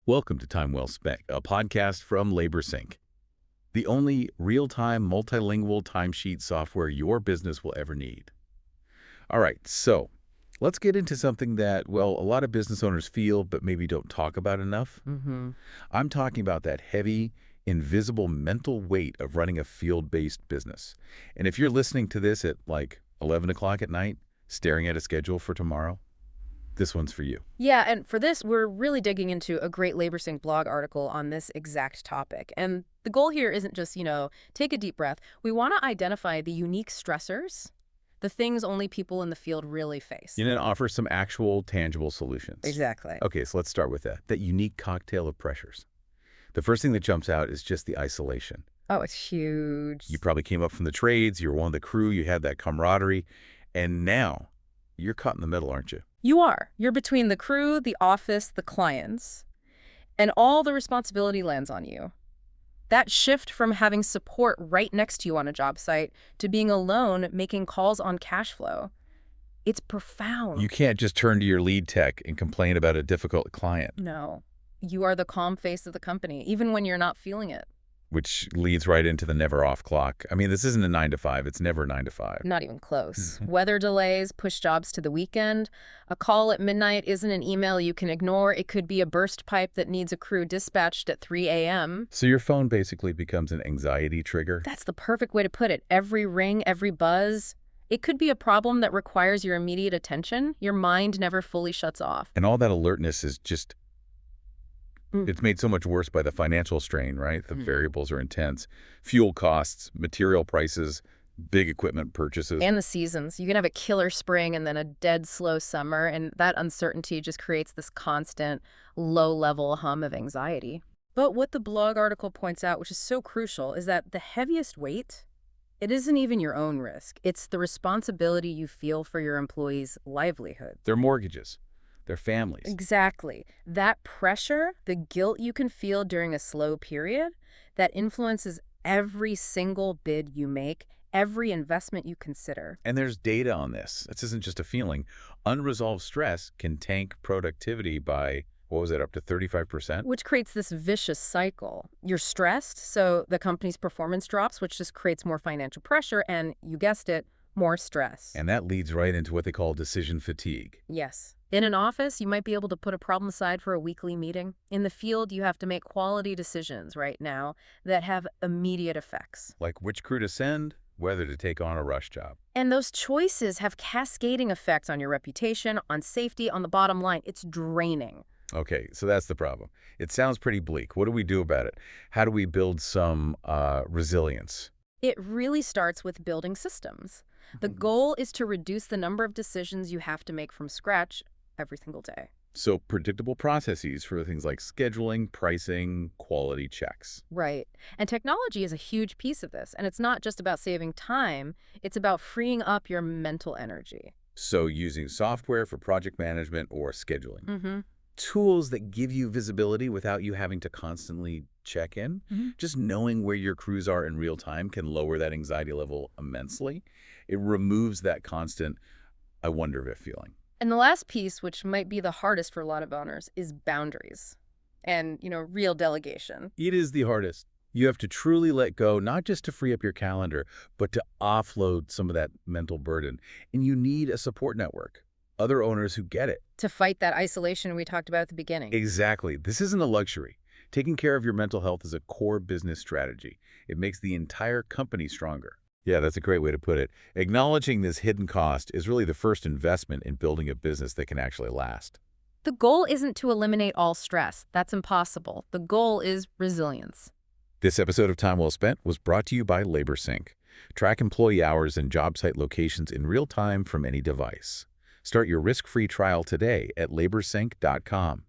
Welcome to Time Well Spent, a podcast from LaborSync, the only real-time multilingual timesheet software your business will ever need. All right, so let's get into something that, well, a lot of business owners feel but maybe don't talk about enough. I'm talking about that heavy, invisible mental weight of running a field-based business. And if you're listening to this at like 11 o'clock at night, staring at a schedule for tomorrow, this one's for you. Yeah, and for this, we're really digging into a great LaborSync blog article on this exact topic. And the goal here isn't just, take a deep breath. We want to identify the unique stressors, the things only people in the field really face. You know, offer some actual, tangible solutions. Exactly. Okay, so let's start with that unique cocktail of pressures. The first thing that jumps out is just the isolation. Oh, it's huge. You probably came up from the trades, you were one of the crew, you had that camaraderie, and now you're caught in the middle, aren't you? You are. You're between the crew, the office, the clients, and all the responsibility lands on you. That shift from having support right next to you on a job site to being alone making calls on cash flow, it's profound. You can't just turn to your lead tech and complain about a difficult client. No. You are the calm face of the company, even when you're not feeling it. Which leads right into the never off clock. I mean, this isn't a 9 to 5. It's never 9 to 5. Not even close. Weather delays push jobs to the weekend. A call at midnight isn't an email you can ignore. It could be a burst pipe that needs a crew dispatched at 3 a.m. So your phone basically becomes an anxiety trigger? That's the perfect way to put it. Every ring, every buzz. It could be a problem that requires your immediate attention. Your mind never fully shuts off. And all that alertness is just... It's made so much worse by the financial strain, right? The variables are intense. Fuel costs, material prices, big equipment purchases. And the seasons. You can have a killer spring and then a dead slow summer, and that uncertainty just creates this constant low-level hum of anxiety. But what the blog article points out, which is so crucial, is that the heaviest weight, it isn't even your own risk. It's the responsibility you feel for your employees' livelihood. Their mortgages. Their families. Exactly. That pressure, the guilt you can feel during a slow period, that influences every single bid you make, every investment you consider. And there's data on this. This isn't just a feeling. Unresolved stress can tank productivity by, what was it, up to 35%? Which creates this vicious cycle. You're stressed, so the company's performance drops, which just creates more financial pressure and, you guessed it, more stress. And that leads right into what they call decision fatigue. Yes. In an office, you might be able to put a problem aside for a weekly meeting. In the field, you have to make quality decisions right now that have immediate effects. Like which crew to send, whether to take on a rush job. And those choices have cascading effects on your reputation, on safety, on the bottom line. It's draining. Okay, so that's the problem. It sounds pretty bleak. What do we do about it? How do we build some resilience? It really starts with building systems. The goal is to reduce the number of decisions you have to make from scratch every single day. So predictable processes for things like scheduling, pricing, quality checks. Right. And technology is a huge piece of this. And it's not just about saving time. It's about freeing up your mental energy. So using software for project management or scheduling. Tools that give you visibility without you having to constantly check in. Just knowing where your crews are in real time can lower that anxiety level immensely. It removes that constant, I wonder if feeling. And the last piece, which might be the hardest for a lot of owners, is boundaries and, real delegation. It is the hardest. You have to truly let go, not just to free up your calendar, but to offload some of that mental burden. And you need a support network, other owners who get it. To fight that isolation we talked about at the beginning. Exactly. This isn't a luxury. Taking care of your mental health is a core business strategy. It makes the entire company stronger. Yeah, that's a great way to put it. Acknowledging this hidden cost is really the first investment in building a business that can actually last. The goal isn't to eliminate all stress. That's impossible. The goal is resilience. This episode of Time Well Spent was brought to you by LaborSync. Track employee hours and job site locations in real time from any device. Start your risk-free trial today at laborsync.com.